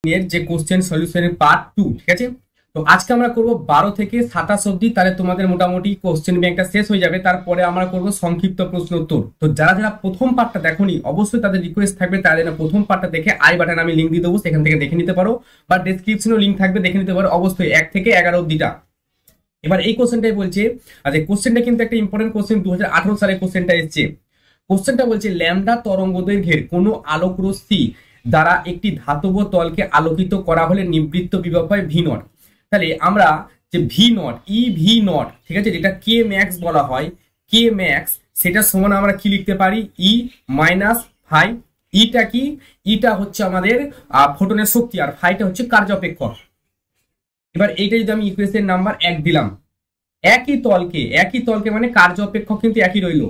এর যে question সলিউশনের part 2, ঠিক আছে। তো আজকে আমরা করব 12 থেকে 27 অবধি, তাহলে তোমাদের মোটামুটি কোশ্চেন ব্যাংকটা শেষ হয়ে যাবে। তারপরে আমরা করব সংক্ষিপ্ত প্রশ্ন উত্তর। তো যারা যারা প্রথম পার্টটা দেখোনি, অবশ্যই তাদের রিকোয়েস্ট থাকবে তাদের না প্রথম পার্টটা দেখে আই বাটনে আমি লিংক দিয়ে দেবো, সেখান থেকে দেখে নিতে পারো, বা ডেসক্রিপশনেও লিংক থাকবে, দেখে নিতে পারো অবশ্যই 1 থেকে 11 অবধিটা। এবার এই কোশ্চেনটাই বলছে, আচ্ছা কোশ্চেনটা কিন্তু একটা ইম্পর্টেন্ট কোশ্চেন, 2018 সালে কোশ্চেনটা এসেছে। কোশ্চেনটা বলছে ল্যামডা তরঙ্গ দৈর্ঘ্যের কোনো আলোক রশ্মি দ্বারা একটি ধাতব তলকে আলোকিত করা হলে নিবৃত্ত বিভব হয় ভি নট। তাহলে আমরা যে V naught, E V not, ঠিক আছে, যেটা কে ম্যাক্স বলা হয়, কে ম্যাক্স, সেটা সমান আমরা কি লিখতে পারি, ই মাইনাস ফাই। ইটা কি, ইটা হচ্ছে আমাদের ফোটনের শক্তি, আর ফাইটা হচ্ছে কার্য অপেক্ষক। এবার এইটা যদি আমি ইকুয়েশন নাম্বার 1 দিলাম, একই তলকে মানে কার্য অপেক্ষক কিন্তু একই রইল,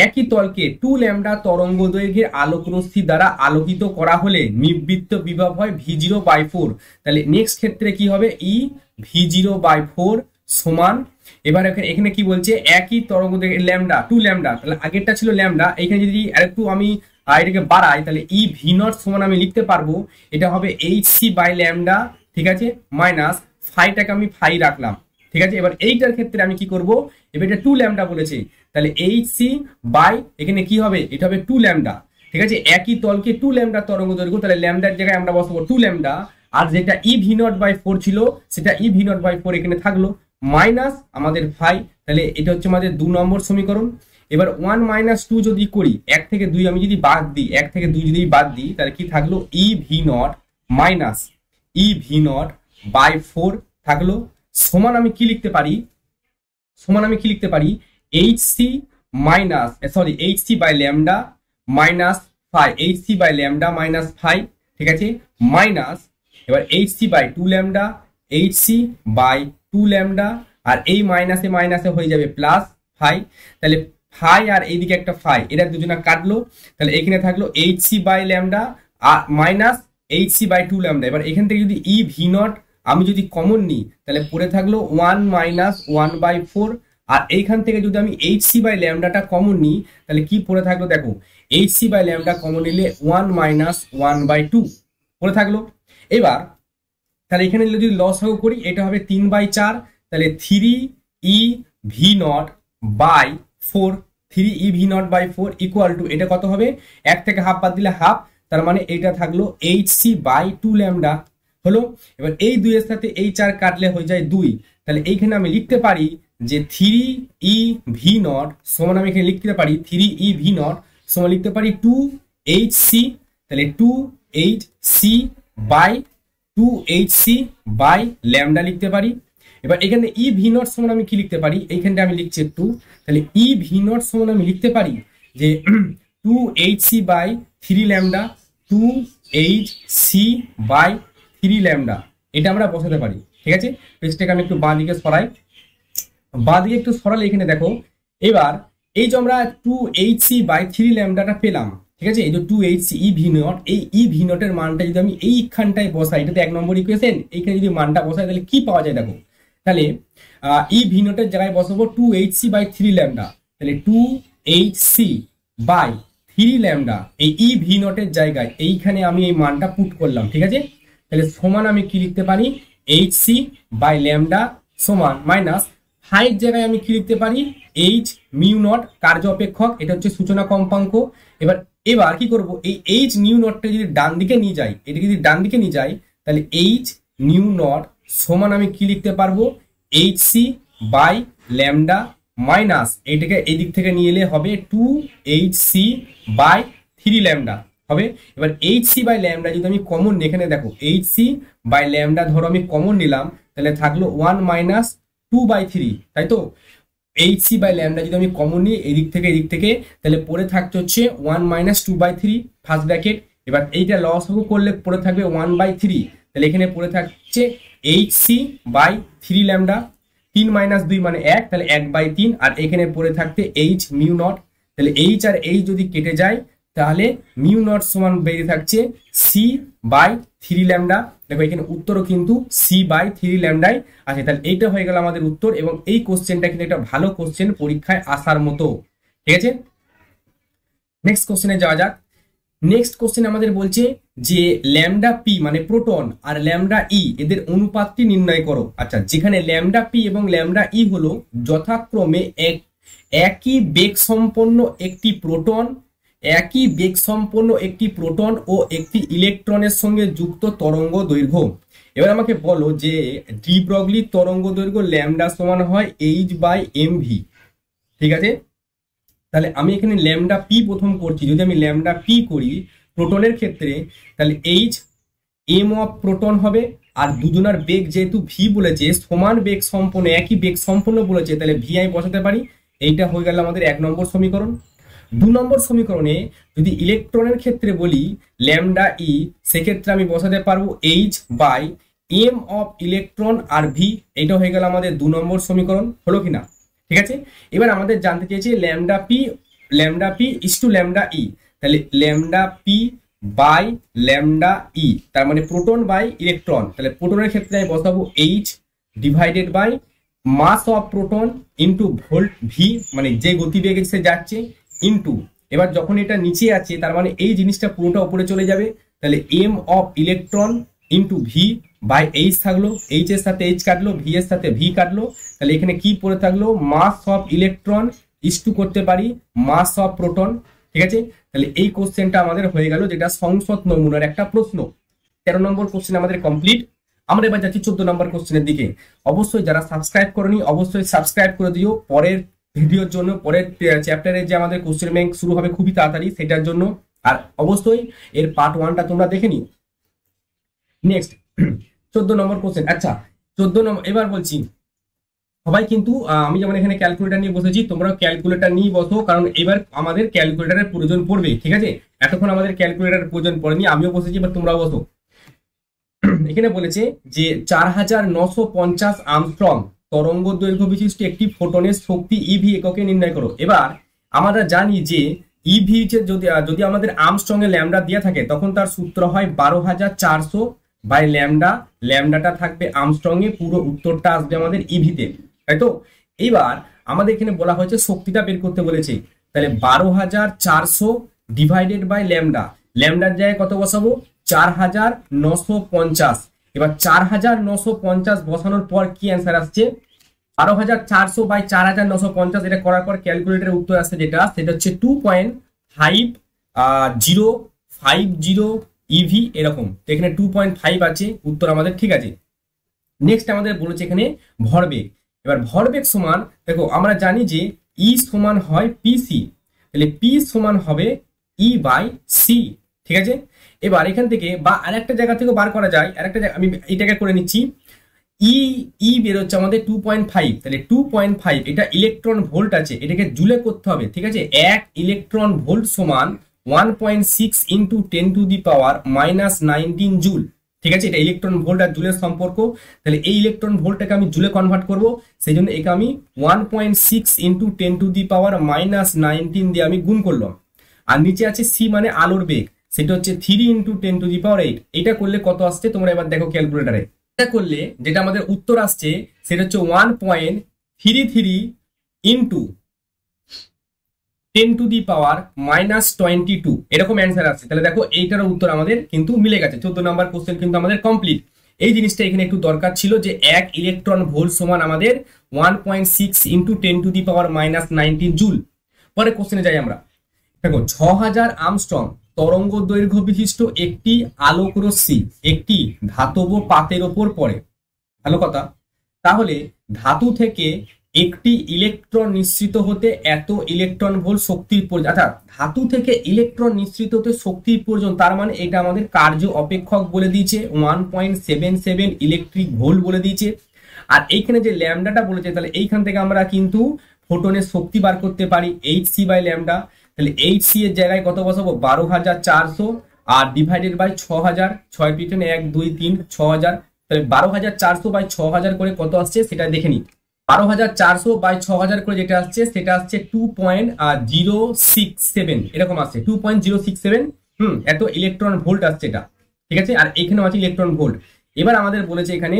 একই তলকে 2 ল্যামডা তরঙ্গ দৈর্ঘ্যের আলোক রশ্মি দ্বারা আলোকিত করা হলে নিবৃত্ত বিভব হয় v0/4। তাহলে নেক্সট ক্ষেত্রে কি হবে, ই v0/4 সমান, এবার এখানে কি বলছে, একই তরঙ্গ দৈর্ঘ্যের ল্যামডা 2 ল্যামডা, তাহলে আগেরটা ছিল ল্যামডা, এখানে যদি আরেকটু আমি এটাকে বাড়াই, তাহলে ই ভি নট সমান আমি লিখতে পারবো, এটা হবে hc/ল্যামডা, ঠিক আছে, মাইনাস ফাইটাকে আমি ফাই রাখলাম, ঠিক আছে। এবার এইটার ক্ষেত্রে আমি কি করব, এবার এটা 2 ল্যামডা বলেছে, তাহলে hc বাই এখানে কি হবে, এটা হবে 2 ল্যামডা, ঠিক আছে। একই তলকে 2 ল্যামডা তরঙ্গ দৈর্ঘ্য, তাহলে ল্যামডার জায়গায় আমরা বসাবো 2 ল্যামডা, আর যেটা ই ভি নট বাই 4 ছিল সেটা ই ভি নট বাই 4 এখানে থাকলো, মাইনাস আমাদের ফাই। তাহলে এটা হচ্ছে আমাদের 2 নম্বর সমীকরণ। এবার 1 মাইনাস 2 যদি করি, 1 থেকে 2 আমি যদি বাদ দিই, 1 থেকে 2 যদি বাদ দিই, তাহলে কি থাকলো, E V naught minus E V naught by 4 থাকলো, সমান আমি কি লিখতে পারি, H C minus H C by lambda minus phi, H C by lambda minus phi, ঠিক আছে, মাইনাস এবার H C by 2 lambda, H C by 2 lambda, আর এই মাইনাসে মাইনাসে হয়ে যাবে প্লাস ফাই। তাহলে ফাই আর এইদিকে একটা ফাই, এরা দুজনা কাটলো, তাহলে এখানে থাকলো এইচসি বাই ল্যামডা আর মাইনাস এইচসি বাই 2 ল্যামডা। এবার এখান থেকে যদি ই ভি নট আমি যদি কমন নিই, তাহলে পড়ে থাকলো 1 মাইনাস 1/4, আর এইখান থেকে যদি আমি এইচসি বাই ল্যামডাটা কমন নিই, তাহলে কি পড়ে থাকলো, দেখো এইচসি বাই ল্যামডা কমন নিলে 1 মাইনাস 1/2 পড়ে থাকলো। এবার তাহলে এখানে যদি লসাগু করি, এটা হবে 3/4, তাহলে 3 E V naught by 4, 3 E V naught by 4 equal to, এটা কত হবে, 1 থেকে হাফ বাদ দিলে হাফ, তার মানে এটা থাকলো এইচসি বাই 2 ল্যামডা হলো। এবার এই 2 এর সাথে এই 4 কাটলে হয়ে যায় 2, তাহলে এইখানে আমি লিখতে পারি যে 3 ই ভি নট সমান, আমি এখানে লিখতে পারি 3 ই ভি নট সমান লিখতে পারি 2 এইচ সি, তাহলে 2 H C by 2 H C by lambda লিখতে পারি। এবার এখানে ই ভি নট সমান আমি কি লিখতে পারি, এইখানটা আমি লিখছি একটু, তাহলে ই ভি নট সমান আমি লিখতে পারি যে 2 H C by 3 lambda, 2 H C by 3 lambda, এটা আমরা বসাতে পারি, ঠিক আছে। পেজটাকে আমি একটু বাঁ দিকে সরাই, বাঁ দিকে একটু সরালে এখানে দেখো, এবার এই যে আমরা 2 এইচসি বাই 3 ল্যামডাটা পেলাম, ঠিক আছে, এই যে 2 এইচসি ই ভি নট, এই ই ভি নটের মানটা যদি আমি এইখানটায় বসাই, এটা তো 1 নম্বর ইকুয়েশন, এইখানে যদি মানটা বসাই তাহলে কি পাওয়া যায় দেখো, তাহলে ই ভি নটের জায়গায় বসাবো 2 এইচসি বাই 3 ল্যামডা, তাহলে 2 এইচসি বাই 3 ল্যামডা, এই ই ভি নটের জায়গায় এইখানে আমি এই মানটা পুট করলাম, ঠিক আছে। তাহলে সমান আমি কি লিখতে পারি, এইচসি বাই ল্যামডা সমান মাইনাস ফাইভ জায়গায় আমি কি লিখতে পারি, এইচ মিউ নট কার্য অপেক্ষক, এটা হচ্ছে সূচনা কম্পাঙ্ক। এবার কি করব, এই এইচ নিউ নটটা যদি ডান দিকে নিয়ে যাই, এটা যদি ডান দিকে নিয়ে যাই, তাহলে এইচ নিউ নট সমান আমি কি লিখতে পারবো, এইচসি বাই ল্যামডা মাইনাস এইটাকে এই দিক থেকে নিয়ে এলে হবে 2 এইচসি বাই 3 ল্যামডা হবে। এবার এইচসি বাই ল্যামডা যদি আমি কমন নিই, এখানে দেখো এইচসি বাই ল্যামডা ধরো আমি কমন নিলাম, তাহলে থাকলো 1 মাইনাস 2/3, তাই তো। এইচসি বাই ল্যামডা যদি আমি কমন নিই এদিক থেকে, তাহলে পড়ে থাকতে হচ্ছে 1 মাইনাস 2/3 ফার্স্ট ব্র্যাকেট। এবার এইটা লসাগু করলে পড়ে থাকবে 1/3, তাহলে এখানে পড়ে থাকছে এইচসি বাই 3 ল্যামডা, 3 মাইনাস 2 মানে 1, তাহলে 1/3, আর এখানে পড়ে থাকতে এইচ মিউ নট, তাহলে এইচ আর এইচ যদি কেটে যায়, তাহলে মিউ নট সমান বেরিয়ে থাকছে সি বাই 3 ল্যামডা। দেখো এখানে উত্তরও কিন্তু সি বাই 3 ল্যামডাই আছে। তাহলে এইটা হয়ে গেল আমাদের উত্তর, এবং এই কোশ্চেনটা কিন্তু একটা ভালো কোশ্চেন, পরীক্ষায় আসার মতো, ঠিক আছে। নেক্সট কোশ্চেনে যাওয়া যাক। নেক্সট কোশ্চেন আমাদের বলছে যে ল্যামডা পি মানে প্রোটন আর ল্যামডা ই এদের অনুপাতটি নির্ণয় করো। আচ্ছা, যেখানে ল্যামডা পি এবং ল্যামডা ই হলো যথাক্রমে একই বেগ সম্পন্ন একটি প্রোটন, একই বেগ সম্পন্ন একটি প্রোটন ও একটি ইলেকট্রনের সঙ্গে যুক্ত তরঙ্গ দৈর্ঘ্য। এবার আমাকে বলো যে ডি ব্রগলির তরঙ্গ দৈর্ঘ্য ল্যামডা সমান হয় এইচ বাই এম ভি। ঠিক আছে, তাহলে আমি এখানে ল্যামডা পি প্রথম করছি। যদি আমি ল্যামডা পি করি প্রোটনের ক্ষেত্রে, তাহলে এইচ এম অফ প্রোটন হবে, আর দুজনার বেগ যেহেতু ভি বলেছে, সমান বেগ সম্পন্ন একই বেগ সম্পন্ন বলেছে, তাহলে ভি আমি বসাতে পারি। এইটা হয়ে গেল আমাদের 1 নম্বর সমীকরণ। 2 নম্বর সমীকরণে যদি ইলেকট্রনের ক্ষেত্রে বলি ল্যামডা ই, সেক্ষেত্রে আমি বসাতে পারবো H by M of electron আর ভি। এইটা হয়ে গেল আমাদের 2 নম্বর সমীকরণ। হলো কিনা? ঠিক আছে, এবার আমাদের জানতে চেয়েছি lambda P is to lambda E. তাহলে lambda P by lambda E, তার মানে প্রোটন বাই ইলেকট্রন। তাহলে প্রোটনের ক্ষেত্রে আমি বসাবো H divided by mass of proton into volt V, মানে যে গতিবেগে সে যাচ্ছে, ইন্টু এবার যখন এটা নিচে আছে তার মানে এই জিনিসটা পুরোটা উপরে চলে যাবে। তাহলে M of electron into V by H থাকলো, এইচ এর সাথে এইচ কাটলো, ভি এর সাথে ভি কাটলো। তাহলে এখানে কি পড়ে থাকলো, মাস অফ ইলেকট্রন ইস টু করতে পারি মাস অফ প্রোটন। ঠিক আছে, তাহলে এই কোশ্চেনটা আমাদের হয়ে গেল, যেটা সংসদ নমুনার একটা প্রশ্ন। 13 নম্বর কোশ্চেন আমাদের কমপ্লিট। আমরা এবার যাচ্ছি 14 নম্বর কোশ্চেনের দিকে। অবশ্যই যারা সাবস্ক্রাইব করনি অবশ্যই সাবস্ক্রাইব করে দিও পরের ভিডিওর জন্য, পরের চ্যাপ্টারের যে আমাদের কোশ্চেন ব্যাংক শুরু হবে খুবই তাড়াতাড়ি, সেটার জন্য। আর অবশ্যই এর পার্ট 1টা তোমরা দেখে নিও। নেক্সট 14 নম্বর কোশ্চেন। আচ্ছা 14 নম্বর এবার বলছি, সবাই কিন্তু আমি যেমন এখানে ক্যালকুলেটর নিয়ে বসেছি, তোমরাও ক্যালকুলেটর নিয়ে বসো, কারণ এবার আমাদের ক্যালকুলেটরের প্রয়োজন পড়বে। ঠিক আছে, এতক্ষণ আমাদের ক্যালকুলেটরের প্রয়োজন পড়েনি, আমিও বসেছি, এবার তোমরাও বসো। এখানে বলেছে যে 4950 আর্মস্ট্রং তরঙ্গ দৈর্ঘ্য বিশিষ্ট একটি ফোটনের শক্তি ইভি এককে নির্ণয় করো। এবার আমরা জানি যে ইভি যদি আমাদের আর্মস্ট্রং এর ল্যামডা দেওয়া থাকে, তখন তার সূত্র হয় 12400 বাই ল্যামডা। ল্যামডাটা থাকবে আর্মস্ট্রং এ, পুরো উত্তরটা আসবে আমাদের ইভিতে, তাই তো? এইবার আমাদের এখানে বলা হয়েছে শক্তিটা বের করতে বলেছে, তাহলে 12400 ডিভাইডেড বাই ল্যামডা। ল্যামডার জায়গায় কত বসাবো, 4950। এবার 4950 বসানোর পর কি অ্যান্সার আসছে, 12400 বাই 4950। এটা করার পর ক্যালকুলেটরের উত্তর আসছে যেটা, সেটা হচ্ছে 2.5050 ইভি এরকম। তো এখানে 2.5 আছে উত্তর আমাদের। ঠিক আছে, নেক্সট আমাদের বলেছে এখানে ভরবেগ। এবার ভরবেগ সমান, দেখো আমরা জানি যে ই সমান হয় পিসি, তাহলে পি সমান হবে ই বাই সি। ঠিক আছে, এবার এখান থেকে বা আরেকটা জায়গা থেকে বার করা যায়, আরেকটা আমি এটাকে করে নিচ্ছি। ই বেরোচ্ছে আমাদের 2.5, তাহলে 2.5 এটা ইলেকট্রন ভোল্ট আছে, এটাকে জুলে করতে হবে। ঠিক আছে, 1 ইলেকট্রন ভোল্ট সমান 1.6 into 10 to the power -19 joule. ঠিক আছে, এটা ইলেকট্রন ভোল্ট আর জুলের সম্পর্ক। তাহলে এই ইলেকট্রন ভোল্টটাকে আমি জুলে কনভার্ট করব, সেই জন্য একে আমি 1.6 ইন্টু 10 টু দি পাওয়ার -19 দিয়ে আমি গুণ করলাম। আর নিচে আছে সি মানে আলোর বেগ, সেটা হচ্ছে 3 ইন্টু 10 টু দি পাওয়ার 8। এটা করলে কত আসছে তোমরা এবার দেখো ক্যালকুলেটারে। এটা করলে যেটা আমাদের উত্তর আসছে সেটা হচ্ছে 1.33 ইন্টু 10 টু দি পাওয়ার -22, এরকম অ্যান্সার আসছে। তাহলে দেখো এইটার উত্তর আমাদের কিন্তু মিলে গেছে। 14 নম্বর কোশ্চেন কিন্তু আমাদের কমপ্লিট। এই জিনিসটা এখানে একটু দরকার ছিল যে 1 ইলেকট্রন ভোল্ট সমান আমাদের 1.6 into 10 to the power -19 joule. পরে কোশ্চেনে যাই আমরা। দেখো 6000 আর্মস্ট্রং তরঙ্গ দৈর্ঘ্য বিশিষ্ট একটি আলোক রশ্মি একটি ধাতব পাতের ওপর পড়ে। ভালো কথা, তাহলে ধাতু থেকে একটি ইলেকট্রন নিঃসৃত হতে এত ইলেকট্রন ভোল্ট শক্তির প্রয়োজন। অর্থাৎ ধাতু থেকে ইলেকট্রন নিঃসৃত হতে শক্তির প্রয়োজন, তার মানে এটা আমাদের কার্য অপেক্ষক বলে দিয়েছে, 1.77 ইলেকট্রিক ভোল্ট বলে দিয়েছে। আর এইখানে যে ল্যামডাটা বলেছে, তাহলে এইখান থেকে আমরা কিন্তু ফোটনের শক্তি বার করতে পারি hc বাই ল্যামডা। তাহলে hc এর জায়গায় কত বসাবো, 12400 আর ডিভাইডেড বাই 6000, 6 পিছনে 1 2 3 6000। তাহলে 12400 বাই 6000 করে কত আসছে সেটা দেখে নিই। 12400 বাই 6000 করে যেটা আসছে সেটা আসছে 2.067 এরকম আসছে, 2.067। এত ইলেকট্রন ভোল্ট আসছে এটা। ঠিক আছে, আর এখানেও আছে ইলেকট্রন ভোল্ট। এবার আমাদের বলেছে এখানে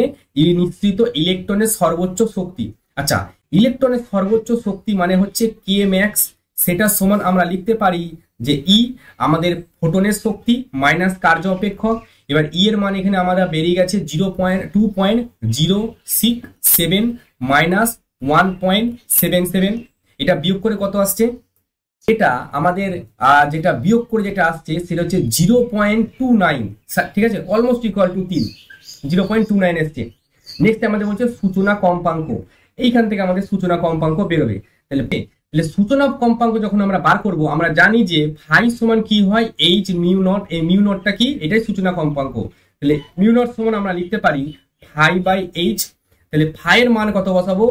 নিঃসৃত ইলেকট্রনের সর্বোচ্চ শক্তি। আচ্ছা, ইলেকট্রনের সর্বোচ্চ শক্তি মানে হচ্ছে কে ম্যাক্স, সেটা সমান আমরা লিখতে পারি যে ই আমাদের ফোটনের শক্তি মাইনাস কার্য অপেক্ষক। এবার ই এর মান এখানে আমরা বেরিয়ে গেছে 2.067 মাইনাস 1.77। এটা বিয়োগ করে কত আসছে? এটা আমাদের যেটা বিয়োগ করে যেটা আসছে সেটা হচ্ছে 0.29, ঠিক আছে, অলমোস্ট ইকুয়াল টু 3, 0.29 এসছে। নেক্সট আমাদের বলছে সূচনা কম্পাঙ্ক, এইখান থেকে আমাদের সূচনা কম্পাঙ্ক বেরোবে। তাহলে সূচনা কম্পাঙ্ক যখন আমরা বার করব, আমরা জানি যে ফাই সমান কি হয়, এইচ মিউ নট। এই মিউ নটটা কি? এটাই সূচনা কম্পাঙ্ক। তাহলে মিউ নট সমান আমরা লিখতে পারি ফাই বাই এইচ। তাহলে ফাই এর মান কত বসাবো?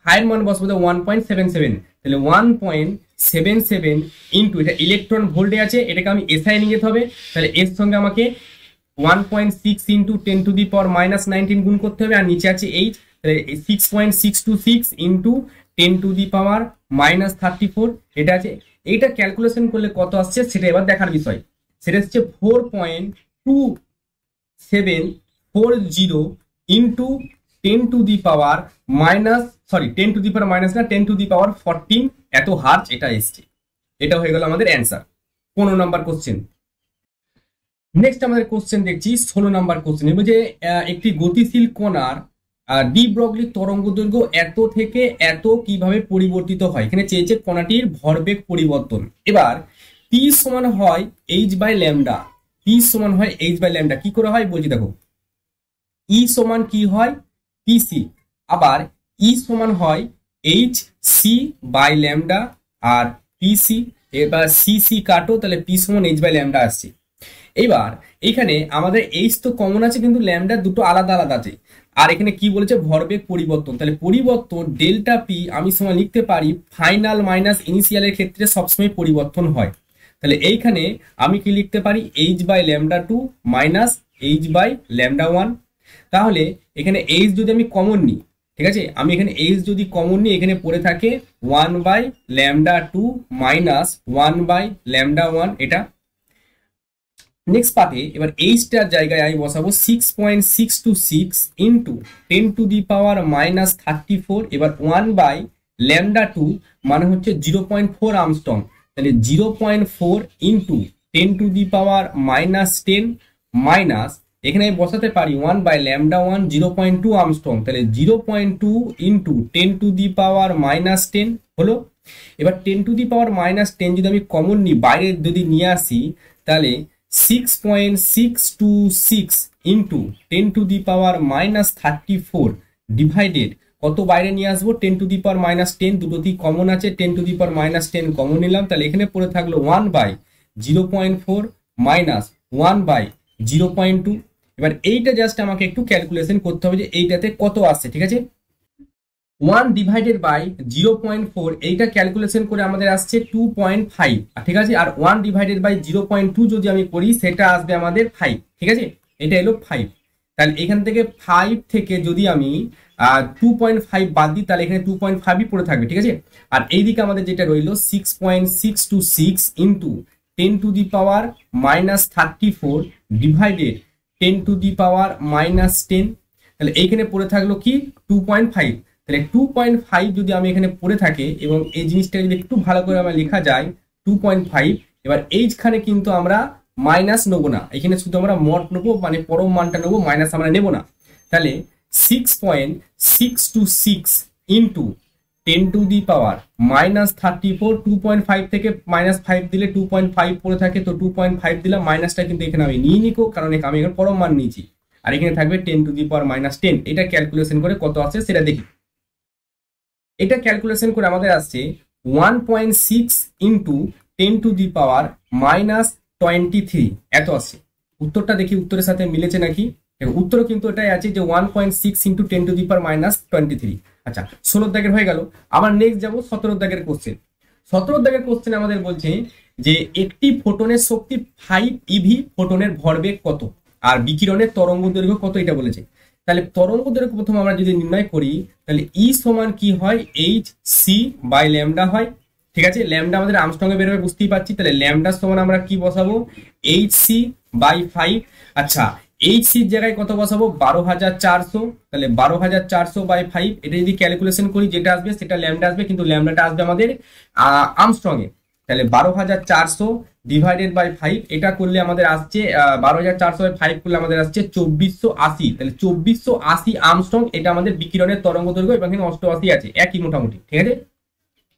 ফাই এর মান বসাবো 1.77। তাহলে 1.77 ইন্টু, এটা ইলেকট্রন ভোল্টে আছে, এটাকে আমি এসআই নিয়ে যেতে হবে। তাহলে এর সঙ্গে আমাকে 1.6 into 10 to the power minus 19 গুণ করতে হবে, আর নিচে আছে 8। তাহলে 6.626 into 10 to the power minus 34 এটা আছে। এইটা ক্যালকুলেশন করলে কত আসছে সেটা এবার দেখার বিষয়। সেটা হচ্ছে 4.2740 into 10 to the power minus, sorry 10 to the power minus না, 10 টু দি পাওয়ার 14 এত হার্জ এটা এসছে। এটা হয়ে গেল আমাদের অ্যান্সার, 15 নাম্বার কোশ্চেন। নেক্সট আমাদের কোশ্চেন দেখছি 16 নাম্বার কোশ্চেন। এবার যে একটি গতিশীল কণার ডি ব্রগলি তরঙ্গ দৈর্ঘ্য এত থেকে এত কিভাবে পরিবর্তিত হয়। এখানে চেয়েছে কণাটির ভরবেগ পরিবর্তন। এবার পি সমান হয় এইচ বাই ল্যামডা, পি সমান হয় এইচ বাই ল্যামডা। কি করে হয় বলছি দেখো, ই সমান কি হয় পিসি, আবার ই সমান হয় এইচ সি বাই ল্যামডা আর পিসি। এবার সি সি কাটো, তাহলে পি সমান এইচ বাই ল্যামডা আসছে। এবার এখানে আমাদের এইচ তো কমন আছে, কিন্তু ল্যামডা দুটো আলাদা আলাদা আছে। আর এখানে কি বলেছে? ভরবেগ পরিবর্তন। তাহলে পরিবর্তন ডেল্টা পি আমি সময় লিখতে পারি ফাইনাল মাইনাস ইনিশিয়ালের ক্ষেত্রে সবসময় পরিবর্তন হয়। তাহলে এইখানে আমি কি লিখতে পারি? H by lambda 2 minus H by lambda 1। তাহলে এখানে এইচ যদি আমি কমন নিই, ঠিক আছে, আমি এখানে এইচ যদি কমন নিই, এখানে পড়ে থাকে 1 by lambda 2 minus 1 by lambda 1 এটা। নেক্সট পার্টে এবার এইচটার জায়গায় আমি বসাবো 6.626 into 10 to the power minus 34। এবার 1 বাই ল্যামডা 2 মানে হচ্ছে 0.4 আর্মস্ট্রং। তাহলে 0.4 into 10 to the power minus 10 minus, এখানে আমি বসাতে পারি 1 বাই ল্যামডা 1 0.2 আর্মস্ট্রং। তাহলে 0.2 into 10 to the power minus 10 হলো। এবার 10 টু দি পাওয়ার মাইনাস 10 যদি আমি কমন নিই, বাইরে যদি নিয়ে আসি, তাহলে 6.626 into 10 to the power minus 34 divided কত বাইরে নিয়ে আসবো? 10 টু দি পাওয়ার মাইনাস 10, দুটোতেই কমন আছে, 10 to the power minus 10 common নিলাম। তাহলে এখানে পড়ে থাকলো 1 বাই 0.4 মাইনাস 1 বাই 0.2। এবার এইটা জাস্ট আমাকে একটু ক্যালকুলেশন করতে হবে যে এইটাতে কত আসছে, ঠিক আছে। 1 ডিভাইডেড বাই 0.4 এইটা ক্যালকুলেশন করে আমাদের আসছে 2.5, ঠিক আছে। আর 1 ডিভাইডেড বাই 0.2 যদি আমি করি সেটা আসবে আমাদের 5, ঠিক আছে। এটা এলো 5। তাহলে এখান থেকে 5 থেকে যদি আমি 2.5 বাদ দিই, তাহলে এখানে 2.5ই পড়ে থাকবে, ঠিক আছে। আর এইদিকে আমাদের যেটা রইলো 6.626 into 10 to the power minus 34 divided 10 to the power minus 10। তাহলে এইখানে পড়ে থাকলো কি 2.5। তাহলে 2.5 যদি আমি এখানে পড়ে থাকে, এবং এই জিনিসটা যদি একটু ভালো করে আমার লেখা যায় 2.5। এবার এইখানে কিন্তু আমরা মাইনাস নেবো না, এখানে শুধু আমরা মড নেবো, মানে পরম মানটা নেবো, মাইনাস আমরা নেবো না। তাহলে 6.626 into 10 to the power minus 34, 2.5 থেকে মাইনাস 5 দিলে 2.5 পড়ে থাকে, তো 2.5 দিলাম, মাইনাসটা কিন্তু এখানে আমি নিয়ে নিকো, কারণ আমি এখানে পরম মান নিয়েছি। আর এখানে থাকবে 10 টু দি পাওয়ার মাইনাস 10। এটা ক্যালকুলেশন করে কত আসছে সেটা দেখি। এটা ক্যালকুলেশন করে আমাদের আসছে 1.6 into 10 to the power minus 23 এত আসছে। উত্তরটা দেখি উত্তরের সাথে মিলেছে নাকি। উত্তরও কিন্তু এটাই আছে যে 1.6 into 10 to the power minus 23। আচ্ছা, 16 দাগের হয়ে গেল। আবার নেক্সট যাবো 17 দাগের কোশ্চেন। 17 দাগের কোশ্চেন আমাদের বলছে যে একটি ফোটনের শক্তি 5 ইভি, ফোটনের ভরবেগ কত, আর বিকিরণের তরঙ্গ দৈর্ঘ্য কত, এটা বলেছে। তাহলে তরঙ্গ দৈর্ঘ্য প্রথম আমরা যদি নির্ণয় করি, তাহলে ই সমান কি হয়? এইচ সি বাই ল্যামডা হয়, ঠিক আছে। ল্যামডা আমাদের আর্মস্ট্রং এ বেরোবে, বুঝতেই পারছি। তাহলে ল্যামডা সমান আমরা কি বসাবো? H C by 5। আচ্ছা, এইচ সির জায়গায় কত বসাবো? 12,400। তাহলে 12,400 বাই 5, এটা যদি ক্যালকুলেশন করি যেটা আসবে সেটা ল্যামডা আসবে, কিন্তু ল্যামডাটা আসবে আমাদের আর্মস্ট্রং এ। তাহলে 12,400 ডিভাইডেড বাই 5, এটা করলে আমাদের আসছে 12,400/5 করলে আমাদের আসছে 2480। তাহলে 2480 আর্মস্ট্রং এটা আমাদের বিকিরণের তরঙ্গ দৈর্ঘ্য, এবং এখানে 88 আছে, একই মোটামুটি, ঠিক আছে।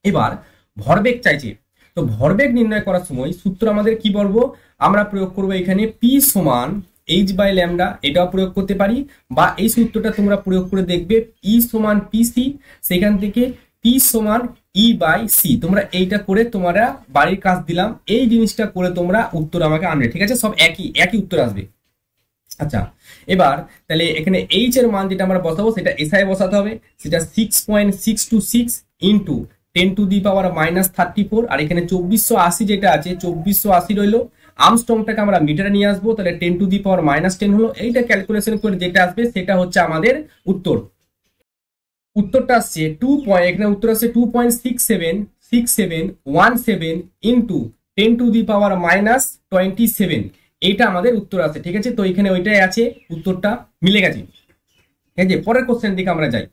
এবার ভরবেগ চাইছে, তো ভরবেগ নির্ণয় করার সময় সূত্র আমাদের কি বলবো, আমরা প্রয়োগ করবো এখানে পি সমান এইচ বাই ল্যামডা, এটাও প্রয়োগ করতে পারি, বা এই সূত্রটা তোমরা প্রয়োগ করে দেখবে ই সমান পিসি, সেখান থেকে পি সমান ই বাই সি। তোমরা এইটা করে তোমরা বাড়ির কাজ দিলাম, এই জিনিসটা করে তোমরা উত্তর আমাকে আনবে, ঠিক আছে, সব একই একই উত্তর আসবে। আচ্ছা, এবার তাহলে এখানে এইচ এর মান যেটা আমরা বসাবো সেটা এসআই বসাতে হবে, সেটা 6.626 ইন্টু 10⁻−34, আর এখানে 2480 যেটা আছে 2480 রইলো। আর্মস্ট্রংটাকে আমরা মিটারে নিয়ে আসবো, তাহলে 10⁻−10 হলো। এইটা ক্যালকুলেশন করে যেটা আসবে সেটা হচ্ছে আমাদের উত্তর। উত্তরটা আসছে এখানে উত্তর আসছে 2.676717 ইন্টু 10⁻−27, এইটা আমাদের উত্তর আছে, ঠিক আছে। তো এখানে ওইটাই আছে, উত্তরটা মিলে গেছে, ঠিক আছে। পরের কোশ্চেন দিকে আমরা যাই।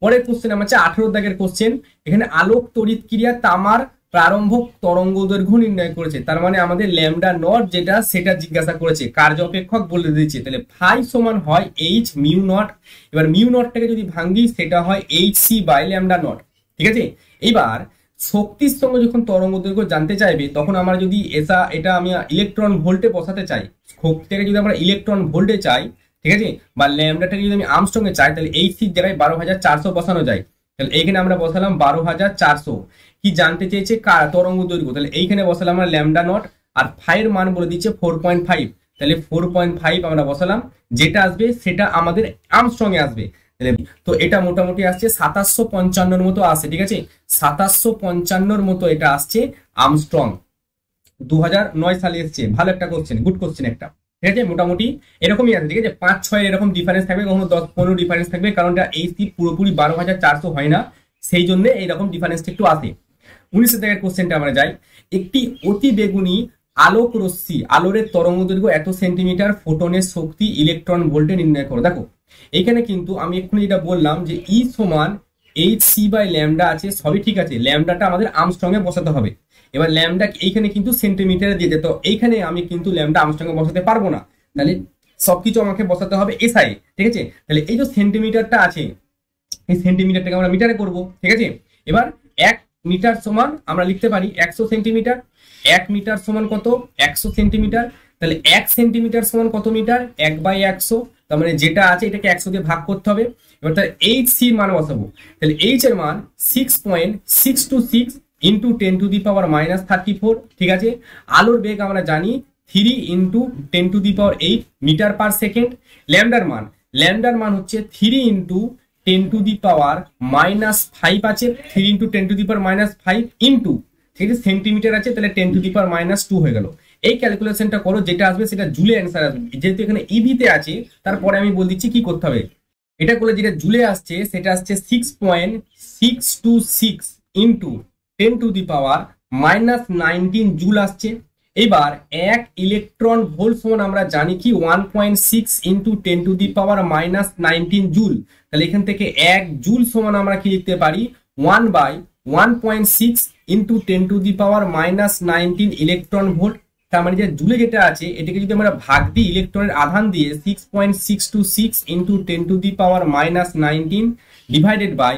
পরের কোশ্চেন আমার হচ্ছে 18 দাগের কোশ্চেন। এখানে আলোক তড়িৎ ক্রিয়া তামার প্রারম্ভক তরঙ্গ দৈর্ঘ্য নির্ণয় করেছে, তার মানে আমাদের ল্যামডা নট যেটা সেটা জিজ্ঞাসা করেছে, কার্য অপেক্ষক বলে দিয়েছে। তাহলে ফাই সমান হয় এইচ মিউ নট, এবার মিউ নটটাকে যদি ভাঙ্গি সেটা হয় H C by lambda naught, ঠিক আছে। এইবার শক্তির সঙ্গে যখন তরঙ্গ দৈর্ঘ্য জানতে চাইবে, তখন আমরা যদি এটা আমি ইলেকট্রন ভোল্টে বসাতে চাই, শক্তিটাকে যদি আমরা ইলেকট্রন ভোল্টে চাই, ঠিক আছে, বা ল্যামডাটাকে যদি আমি আর্মস্ট্রং এ চাই, তাহলে এইচ সির জায়গায় 12,400 বসানো যায়। তাহলে এইখানে আমরা বসালাম 12,400। কি জানতে চেয়েছে, তরঙ্গ দৈর্ঘ্য, তাহলে এইখানে বসালাম আমরা ল্যামডা নট, আর ফাইয়ের মান বলে দিচ্ছে 4.5, তাহলে 4.5 আমরা বসালাম, যেটা আসবে সেটা আমাদের আর্মস্ট্রং এ আসবে। তো এটা মোটামুটি আসছে 2755 মতো আসছে, ঠিক আছে, 2755 মতো এটা আসছে আর্মস্ট্রং। 2009 সালে এসছে, ভালো একটা কোশ্চেন, গুড কোশ্চেন একটা, ঠিক আছে। মোটামুটি এরকমই আছে, ঠিক আছে, 5-6 এরকম ডিফারেন্স থাকবে, কখনো 10-15 ডিফারেন্স থাকবে, কারণ এটা এইচসি পুরোপুরি 12,400 হয় না, সেই জন্য এইরকম ডিফারেন্সটা একটু আসে। 19 থেকে কোশ্চেনটা আমরা যাই। একটি অতি বেগুনি আলোক রশ্মি, আলোরের তরঙ্গ দৈর্ঘ্য এত সেন্টিমিটার, ফোটনের শক্তি ইলেকট্রন ভোল্টে নির্ণয় করো। দেখো এখানে কিন্তু আমি এক্ষুনি যেটা বললাম যে ই সমান এইচ সি বাই ল্যামডা আছে, সবই ঠিক আছে, ল্যামডাটা আমাদের আর্মস্ট্রং এ বসাতে হবে। এবার ল্যামডা এইখানে কিন্তু সেন্টিমিটারে দিয়ে দিতে, তো এইখানে আমি কিন্তু ল্যামডা আর্মস্ট্রং এ বসাতে পারবো না, তাহলে সবকিছু আমাকে বসাতে হবে এসআই, ঠিক আছে। তাহলে এই যে সেন্টিমিটারটা আছে, এই সেন্টিমিটারটাকে আমরা মিটারে করব, ঠিক আছে। এবার 1 মিটার সমান আমরা লিখতে পারি 100 সেন্টিমিটার, 1 মিটার সমান কত 100 সেন্টিমিটার, তাহলে 1 সেন্টিমিটার সমান কত মিটার 1/100, তার মানে যেটা আছে এটাকে 100 দিয়ে ভাগ করতে হবে। এবার তাহলে এইচ সি মান বসাবো, তাহলে এইচ এর মান 6.626 ইন্টু 10⁻−34, ঠিক আছে। আলোর বেগ আমরা জানি 3 ইন্টু 10⁸ মিটার পার সেকেন্ড। ল্যামডার মান হচ্ছে 3 ইন্টু 10⁻−5 আছে, 3 ইন্টু 10⁻−5 ইন্টু, ঠিক আছে, সেন্টিমিটার আছে, তাহলে 10⁻2 হয়ে গেল। এই ক্যালকুলেশনটা করো, যেটা আসবে সেটা জুলে অ্যান্সার আসবে, যেহেতু এখানে ইভিতে আছে তারপরে আমি বলে দিচ্ছি কি করতে হবে। এটা করলে যেটা জুলে আসছে সেটা আসছে 6.626 ইন্টু 10⁻−19 জুল আসছে। এবার 1 ইলেকট্রন ভোল্ট সমান আমরা জানি কি 1.6 ইন্টু 10⁻−19 জুল, তাহলে এখান থেকে 1 জুল সমান আমরা কি লিখতে পারি 1/1.6 ইন্টু 10⁻−19 ইলেকট্রন ভোল্ট। তার মানে যে জুলে যেটা আছে এটাকে যদি আমরা ভাগ দিই ইলেকট্রনের আধান দিয়ে 6.626 ইন্টু 10⁻−19 ডিভাইডেড বাই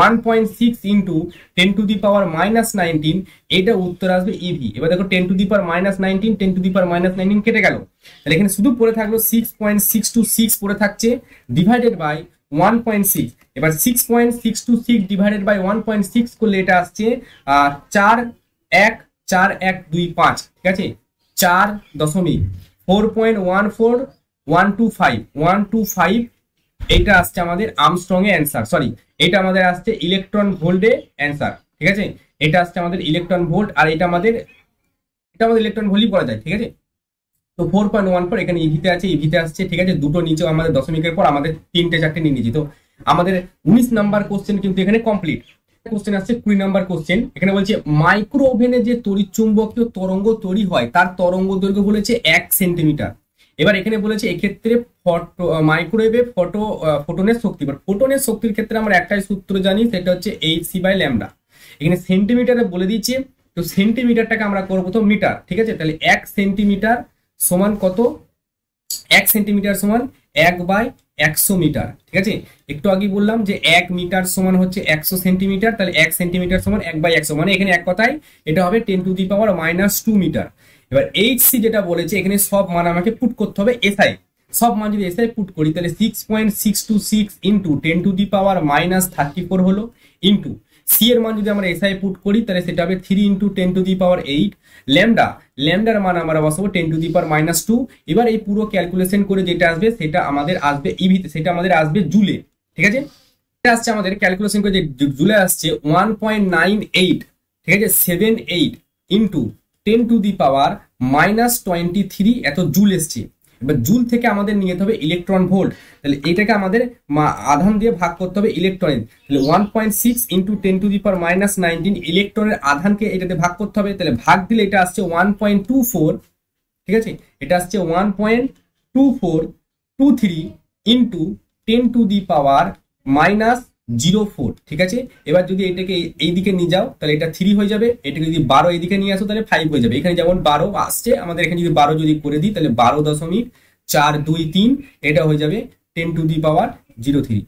1.6 ইন্টু 10⁻−19, এটা উত্তর আসবে ইভি। এবার দেখো 10⁻−19 10⁻−19 কেটে গেল, তাহলে এখানে শুধু পড়ে থাকলো 6.626 পড়ে থাকছে ডিভাইডেড বাই 1.6। এবার 6.626 ডিভাইডেড বাই 1.6 করলে এটা আসছে 4.14125, ঠিক আছে, 4.14125 এটা আসছে আমাদের আর্মস্ট্রং এর অ্যান্সার, সরি এটা আমাদের আসছে ইলেকট্রন ভোল্টে অ্যান্সার, ঠিক আছে। এটা আসছে আমাদের ইলেকট্রন ভোল্ট, আর এটা আমাদের ইলেকট্রন ভোল্টই বলা যায়, ঠিক আছে। তো 4.14 এখানে ইভিতে আছে, ইভিতে আসছে, ঠিক আছে, দুটো নিচেও আমাদের দশমিকের পর আমাদের 3টে-4টে নিয়ে নিয়েছি। তো আমাদের 19 নাম্বার কোশ্চেন কিন্তু এখানে কমপ্লিট। কোশ্চেন আসছে 20 নাম্বার কোশ্চেন। এখানে বলছে মাইক্রো ওভেনে যে তড়িৎচুম্বকীয় তরঙ্গ তৈরি হয় তার তরঙ্গ দৈর্ঘ্য বলেছে 1 সেন্টিমিটার। এবার এখানে বলেছে এক্ষেত্রে মাইক্রোওয়েভে ফোটনের শক্তি, ফোটনের শক্তির ক্ষেত্রে আমরা একটাই সূত্র জানি, সেটা হচ্ছে এইচ সি বাই ল্যামডা। এখানে সেন্টিমিটারে বলে দিচ্ছে তো সেন্টিমিটারটাকে আমরা করবো তো মিটার, ঠিক আছে। তাহলে 1 সেন্টিমিটার সমান কত, 1 সেন্টিমিটার সমান 1/100 মিটার, ঠিক আছে। একটু আগে বললাম যে 1 মিটার সমান হচ্ছে 100 সেন্টিমিটার, তাহলে 1 সেন্টিমিটার সমান 1/100, মানে এখানে এক কথায় এটা হবে 10⁻⁻2 মিটার। এবার এইচসি যেটা বলেছে এখানে সব মান আমাকে পুট করতে হবে এসআই, সব মান যদি এসআই পুট করি তাহলে 6.626 ইন্টু 10⁻34 হলো, ইন্টু সি এর মান যদি আমরা এসআই পুট করি তাহলে সেটা হবে 3 ইন্টু 10⁻8। ল্যামডার মান আমরা বসাবো 10⁻²। এবার এই পুরো ক্যালকুলেশন করে যেটা আসবে সেটা আমাদের আসবে ইভিতে, সেটা আমাদের আসবে জুলে, ঠিক আছে। এটা আসছে আমাদের ক্যালকুলেশন করে যে জুলে আসছে 1.98, ঠিক আছে, 78 ইন্টু 10⁻23 এত জুল এসছে। এবার জুল থেকে আমাদের নিতে হবে ইলেকট্রন ভোল্ট, তাহলে এটাকে আমাদের আধান দিয়ে ভাগ করতে হবে ইলেকট্রনে, তাহলে 1.6 ইন্টু 10⁻19 ইলেকট্রনের আধানকে এটাতে ভাগ করতে হবে, তাহলে ভাগ দিলে এটা আসছে 1.24, ঠিক আছে, এটা আসছে 1.2423 ইন্টু 10⁻⁻04, ঠিক আছে। এবার যদি এটাকে এই দিকে নিয়ে যাও তাহলে এটা 3 হয়ে যাবে, এটাকে যদি 12 এইদিকে নিয়ে আসো তাহলে 5 হয়ে যাবে। এখানে যেমন 12 আসছে আমাদের, এখানে যদি 12 যদি করে দিই তাহলে 12.423 এটা হয়ে যাবে 10⁻03।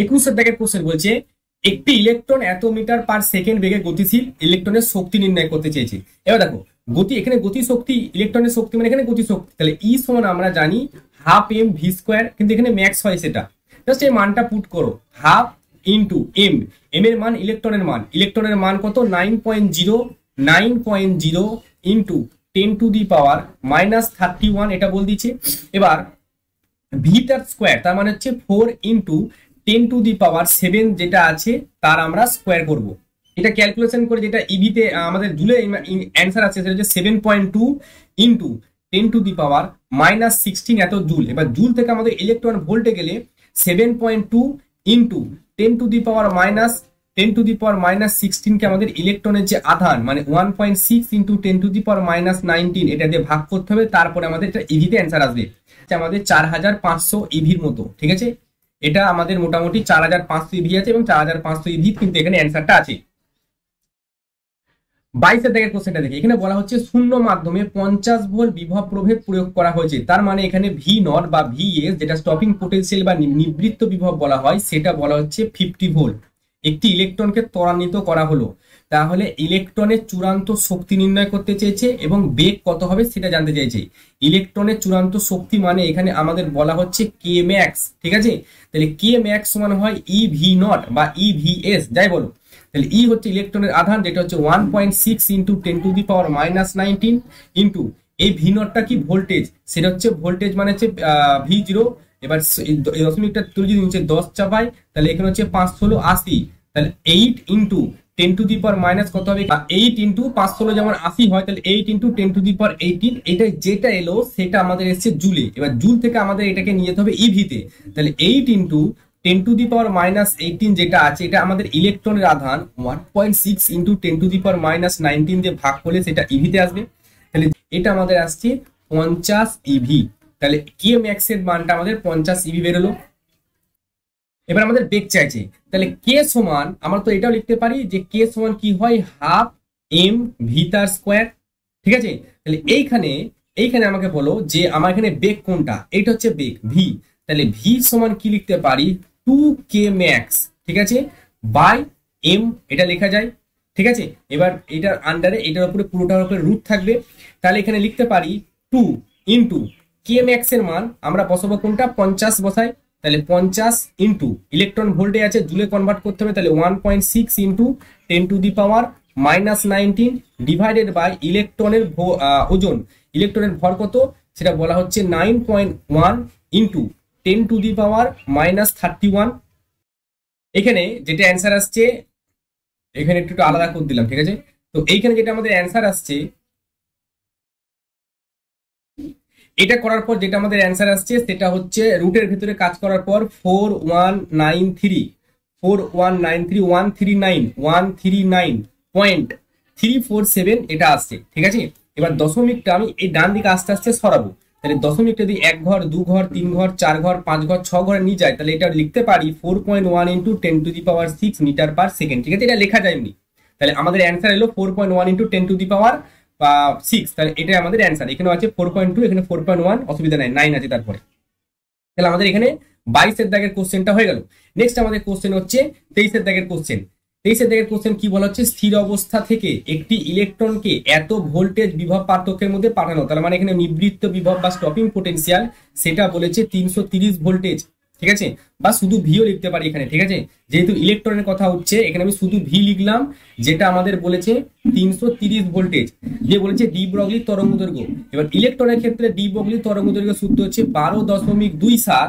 21 দাগের কোশ্চেন বলছে একটি ইলেকট্রন এত মিটার পার সেকেন্ড বেগে গতিশীল ইলেকট্রনের শক্তি নির্ণয় করতে চেয়েছে। এবার দেখো গতি, এখানে গতি শক্তি, ইলেকট্রনের শক্তি মানে এখানে গতি শক্তি, তাহলে ই সমান আমরা জানি 12mv², কিন্তু এখানে ম্যাক্স হয় সেটা, জাস্ট এই মানটা পুট করো, হাফ ইন্টু এম, এম এর মান ইলেকট্রনের মান কত 9.0 ইন্টু 10⁻31 এটা বল দিচ্ছে। এবার ভি তার স্কোয়ার, তার মানে হচ্ছে 4 ইন্টু 10⁻7 যেটা আছে তার আমরা স্কোয়ার করব। এটা ক্যালকুলেশন করে যেটা ইভিতে আমাদের জুলে অ্যান্সার আছে সেটা হচ্ছে 7.2 ইন্টু 10⁻16 এত জুল। এবার জুল থেকে আমাদের ইলেকট্রন ভোল্টে গেলে 7.2 ইন্টু 10⁻16 কে আমাদের ইলেকট্রনের যে আধান মানে 1.6 ইন্টু 10⁻19 এটা দিয়ে ভাগ করতে হবে, তারপরে আমাদের এটা ইভিতে অ্যান্সার আসবে আমাদের 4500 ইভির মতো, ঠিক আছে। এটা আমাদের মোটামুটি 4500 ইভি আছে এবং 4500 ইভি কিন্তু এখানে অ্যান্সারটা আছে। 22 দাগের কোশ্চেনটা দেখি, এখানে বলা হচ্ছে শূন্য মাধ্যমে 50 ভোল্ট বিভব প্রভেদ প্রয়োগ করা হয়েছে, তার মানে এখানে ভি নট বা ভিএস যেটা স্টপিং পোটেনশিয়াল বা নিবৃত্ত বিভব বলা হয় সেটা বলা হচ্ছে 50 ভোল্ট। একটি ইলেকট্রনকে ত্বরান্বিত করা হলো, তাহলে ইলেকট্রনের চূড়ান্ত শক্তি নির্ণয় করতে চেয়েছে এবং বেগ কত হবে সেটা জানতে চাইছে। ইলেকট্রনের চূড়ান্ত শক্তি মানে এখানে আমাদের বলা হচ্ছে কে ম্যাক্স, ঠিক আছে। তাহলে কে ম্যাক্স সমান হয় ই ভি নট বা ই ভিএস যাই বলো, তাহলে ই হচ্ছে ইলেকট্রনের আধান যেটা হচ্ছে 1.6 ইন্টু 10⁻19 ইন্টু এই ভি নটটা কি ভোল্টেজ, সেটা হচ্ছে ভোল্টেজ মানে হচ্ছে V0। এবার দশমিকটা তুলে যদি নিচে 10 চাপাই তাহলে এখানে হচ্ছে 516 তাহলে 8 ইন্টু 10⁻⁻ কত হবে, 8 ইন্টু 516 যেমন 80 হয়, তাহলে 8 ইন্টু 10⁻18 এটা যেটা এলো সেটা আমাদের এসছে জুলে। এবার জুল থেকে আমাদের এটাকে নিয়ে যেতে হবে ইভিতে, তাহলে 8 ইন্টু 10⁻18 যেটা আছে এটা আমাদের ইলেকট্রনের আধান 1.6 ইন্টু 10⁻19 দিয়ে ভাগ করলে সেটা ইভিতে আসবে, তাহলে এটা আমাদের আসছে 50 ইভি। তাহলে কে ম্যাক্স এর মানটা আমাদের 50 ইভি বেরোলো। এবার আমাদের বেগ চাইছে, তাহলে কে সমান আমরা তো এটাও লিখতে পারি যে কে সমান কি হয় হাফ এম ভি তার স্কোয়ার, ঠিক আছে। তাহলে এইখানে আমাকে বলো যে আমার এখানে বেগ কোনটা, এইটা হচ্ছে বেগ ভি, তাহলে ভি সমান কি লিখতে পারি 2k ম্যাক্স, ঠিক আছে, বাই এম এটা লেখা যায়, ঠিক আছে। এবার এটার আন্ডারে এটার উপরে পুরোটার উপরে রুট থাকবে, তাহলে এখানে লিখতে পারি 2 ইন্টু কে ম্যাক্স এর মান আমরা বসাবো কোনটা 50 বসাই, তাহলে 50 ইন্টু ইলেকট্রন ভোল্টে আছে জুলে কনভার্ট করতে হবে, তাহলে 1.6 ইন্টু 10⁻19 ডিভাইডেড বাই ইলেকট্রনের ওজন, ইলেকট্রনের ভর কত সেটা বলা হচ্ছে 9.1 ইন্টু 10⁻31। এখানে যেটা অ্যান্সার আসছে এখানে একটু আলাদা করে দিলাম, ঠিক আছে। তো এইখানে যেটা আমাদের অ্যান্সার আসছে এটা করার পর যেটা আমাদের অ্যান্সার আসছে সেটা হচ্ছে রুটের ভিতরে কাজ করার পর 139 এটা আসছে, ঠিক আছে। এবার দশমিকটা আমি এই ডান দিকে আস্তে আস্তে সরাবো, তাহলে দশমিকটা যদি 1 ঘর 2 ঘর 3 ঘর 4 ঘর 5 ঘর 6 ঘরে নিয়ে যায় তাহলে এটা লিখতে পারি 4.1 ইন্টু 10⁻6 মিটার পার সেকেন্ড, ঠিক আছে, এটা লেখা যায় এমনি। তাহলে আমাদের অ্যান্সার এলো 4.1 ইন্টু 10⁶, তাহলে এটাই আমাদের অ্যান্সার। এখানে আছে 4.2, এখানে 4.1, অসুবিধা নাই, 9 আছে তারপরে। তাহলে আমাদের এখানে 22-এর দাগের কোশ্চেনটা হয়ে গেল। নেক্সট আমাদের কোশ্চেন হচ্ছে 23-এর দাগের কোশ্চেন। 23-এর দাগের কোশ্চেন কি বলা হচ্ছে, স্থির অবস্থা থেকে একটি ইলেকট্রনকে এত ভোল্টেজ বিভব পার্থক্যের মধ্যে পাঠানো, তার মানে এখানে নিবৃত্ত বিভব বা স্টপিং পোটেনশিয়াল সেটা বলেছে 330 ভোল্টেজ, ঠিক আছে, বা শুধু ভিও লিখতে পারি এখানে, ঠিক আছে, যেহেতু ইলেকট্রনের কথা হচ্ছে এখানে আমি শুধু ভি লিখলাম, যেটা আমাদের বলেছে 330 ভোল্টেজ, যে বলেছে ডি ব্রগলি তরঙ্গ দৈর্ঘ্য। এবার ইলেকট্রনের ক্ষেত্রে ডি ব্রগলি তরঙ্গ দৈর্ঘ্য সূত্র হচ্ছে 12.27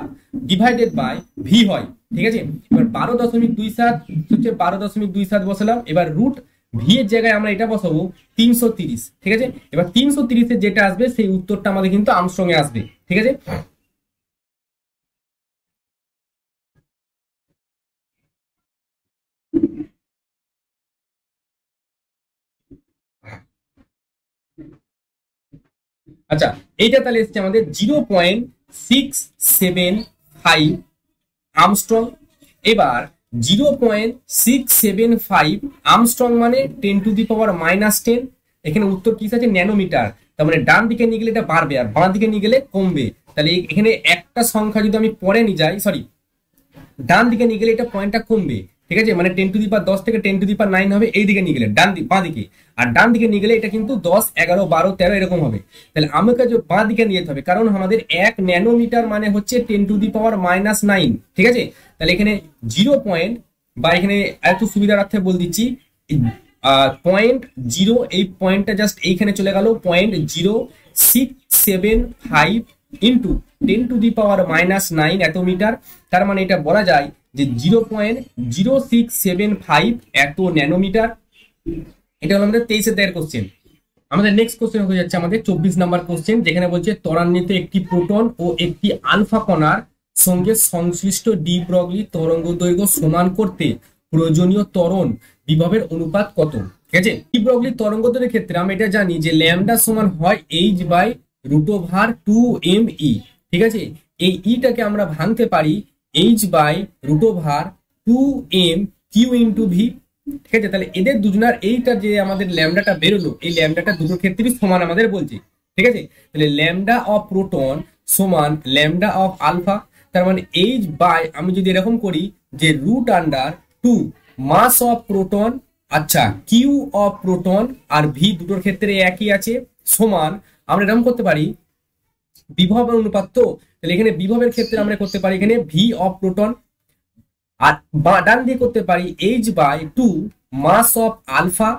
ডিভাইডেড বাই ভি হয়, ঠিক আছে। এবার 12.27 হচ্ছে 12.27 বসালাম, এবার রুট ভি এর জায়গায় আমরা এটা বসাবো 330, ঠিক আছে। এবার 330 যেটা আসবে সেই উত্তরটা আমাদের কিন্তু আর্মস্ট্রং এ আসবে, ঠিক আছে। আচ্ছা, এইটা তাহলে এসছে আমাদের 0.675 আর্মস্ট্রং। এবার 0.675 আর্মস্ট্রং মানে 10⁻⁻10। এখানে উত্তর কি আছে, ন্যানোমিটার। তার মানে ডান দিকে নিয়ে গেলে এটা বাড়বে আর বাঁ দিকে নিয়ে গেলে কমবে। তাহলে এখানে একটা সংখ্যা যদি আমি পরে নিয়ে যাই, সরি, ডান দিকে নিয়ে গেলে এটা পয়েন্টটা কমবে, ঠিক আছে, মানে 10⁻10 থেকে 10⁻9 হবে এই দিকে নিয়ে গেলে, বাঁ দিকে। আর ডান দিকে নিয়ে গেলে এটা কিন্তু 10, 11, 12, 13 এরকম হবে। তাহলে আমাকে যে বাঁ দিকে নিয়ে যেতে হবে, কারণ আমাদের 1 ন্যানোমিটার মানে হচ্ছে 10⁻⁹, ঠিক আছে। তাহলে এখানে 0. বা এখানে একটু সুবিধার্থে বল দিচ্ছি, 0.0, এই পয়েন্টটা জাস্ট এইখানে চলে গেল, 0.0675 ইন্টু 10⁻⁹ এত মিটার। তার মানে এটা বলা যায় যে 0.0675 এত ন্যানোমিটার। এটা হলো আমাদের 23-এর দাগের কোশ্চেন। আমাদের নেক্সট কোশ্চেন হয়ে যাচ্ছে আমাদের 24 নাম্বার কোশ্চেন, যেখানে বলছে ত্বরান্বিত একটি প্রোটন ও একটি আলফা কণার সঙ্গে সংশ্লিষ্ট ডি ব্রগলি তরঙ্গ দৈর্ঘ্য সমান করতে প্রয়োজনীয় ত্বরণ বিভবের অনুপাত কত, ঠিক আছে। ডি ব্রগলি তরঙ্গ দৈর্ঘ্যের ক্ষেত্রে আমরা এটা জানি যে ল্যামডা সমান হয় h/√2mE, ঠিক আছে। এই ইটাকে আমরা ভাঙতে পারি h/√2m q ইন্টু ভি, ঠিক আছে। তাহলে এদের দুজনার এইটা যে আমাদের ল্যামডাটা বেরোলো, এই ল্যামডাটা দুটোর ক্ষেত্রেই সমান আমাদের বলছে, ঠিক আছে। তাহলে ল্যামডা অফ প্রোটন সমান ল্যামডা অফ আলফা, তার মানে আমি যদি এরকম করি যে √2 মাস অফ প্রোটন, আচ্ছা, কিউ অফ প্রোটন আর ভি দুটোর ক্ষেত্রে একই আছে, সমান আমরা এরকম করতে পারি বিভবের অনুপাত। তো তাহলে এখানে বিভবের ক্ষেত্রে আমরা করতে পারি এখানে ভি অফ প্রোটন, আর ডান দিয়ে করতে পারি h/2 মাস অফ আলফা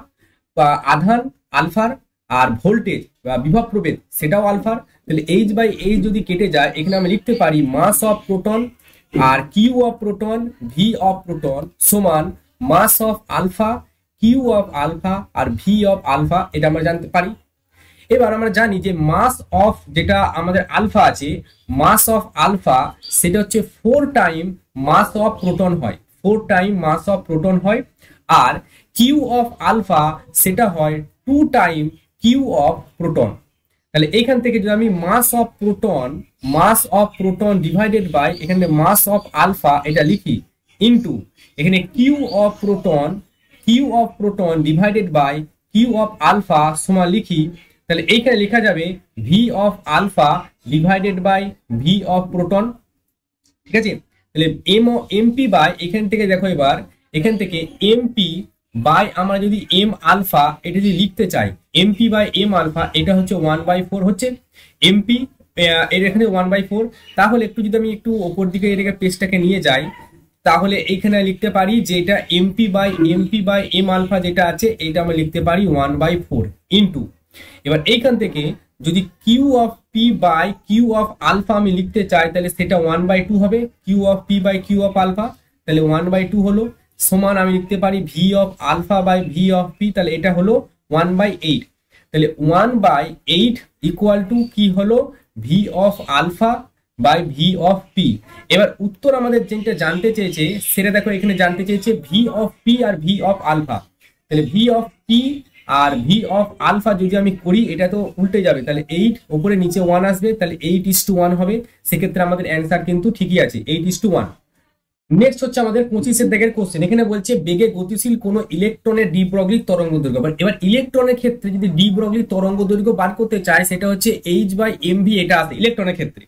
বা আধান আলফার, আর ভোল্টেজ বা বিভব প্রভেদ সেটাও আলফার। তাহলে h/h যদি কেটে যায়, এখানে আমি লিখতে পারি মাস অফ প্রোটন আর Q of proton V of proton সমান mass of alpha, Q of alpha আর ভি অফ আলফা, এটা আমরা জানতে পারি। এবার আমরা জানি যে মাস অফ যেটা আমাদের আলফা আছে, মাস অফ আলফা সেটা হচ্ছে 4 টাইম মাস অফ প্রোটন হয়, 4 টাইম মাস অফ প্রোটন হয়। আর কিউ অফ আলফা সেটা হয় 2 টাইম কিউ অফ প্রোটন। তাহলে এইখান থেকে যদি আমি mass of proton divided by এখানে মাস অফ আলফা এটা লিখি, ইনটু এখানে Q of proton divided by Q of alpha সমান লিখি, তাহলে এইখানে লেখা যাবে V of alpha divided by V of proton, ঠিক আছে। তাহলে এমপি বাই এখান থেকে দেখো, এবার এখান থেকে এমপি বাই আমরা যদি এম আলফা এটা যদি লিখতে চাই, এমপি বাই এম আলফা এটা হচ্ছে 1/4 হচ্ছে এমপি, এর এখানে 1/4। তাহলে একটু যদি আমি একটু ওপর দিকে এটাকে পেজটাকে নিয়ে যাই, তাহলে এইখানে লিখতে পারি যে এটা এমপি বাই এম আলফা যেটা আছে এটা আমরা লিখতে পারি 1/4 ইন্টু, এবার এইখান থেকে যদি Q of P by Q of alpha আমি লিখতে চাই, তাহলে সেটা 1/2 হবে, Q of P by Q of alpha, তাহলে 1/2 হলো, সমান আমি লিখতে পারি V of alpha by V of P, তাহলে এটা হলো 1/8। তাহলে 1/8 ইকুয়াল টু কি হলো, V of alpha by V of P. এবার উত্তর আমাদের যেটা জানতে চেয়েছে সেটা দেখো, এখানে জানতে চেয়েছে ভি অফ পি আর ভি অফ আলফা। তাহলে ভি অফ পি আর ভি অফ আলফা যদি আমি করি, এটা তো উল্টে যাবে, তাহলে 8 উপরে নিচে 1 আসবে, তাহলে 8:1 হবে। সেক্ষেত্রে আমাদের অ্যান্সার কিন্তু ঠিকই আছে, 8:1। নেক্সট হচ্ছে আমাদের 25 দাগের কোশ্চেন। এখানে বলছে বেগে গতিশীল কোন ইলেকট্রনের ডি ব্রগলি তরঙ্গ দৈর্ঘ্য। এবার ইলেকট্রনের ক্ষেত্রে যদি ডি ব্রগলি তরঙ্গ দৈর্ঘ্য বার করতে চায় সেটা হচ্ছে h/mv, এটা আছে ইলেকট্রনের ক্ষেত্রে।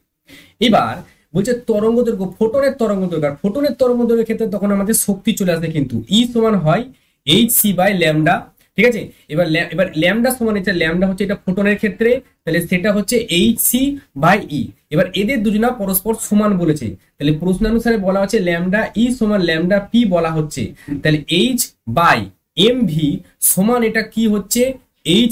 এবার বলছে তরঙ্গ দৈর্ঘ্য, ফোটনের তরঙ্গ দৈর্ঘ্য, ফোটনের তরঙ্গ দৈর্ঘ্যের ক্ষেত্রে তখন আমাদের শক্তি চলে আসবে কিন্তু ই সমান হয় hc/ল্যামডা, ঠিক আছে। এবার ল্যামডা সমান, এটা ল্যামডা হচ্ছে এটা ফোটনের ক্ষেত্রে, তাহলে সেটা হচ্ছে hc/e। এবার এদের দুজনা পরস্পর সমান বলেছে, তাহলে প্রশ্নানুসারে বলা হচ্ছে ল্যামডা ই সমান ল্যামডা পি বলা হচ্ছে, তাহলে h/mv সমান এটা কি হচ্ছে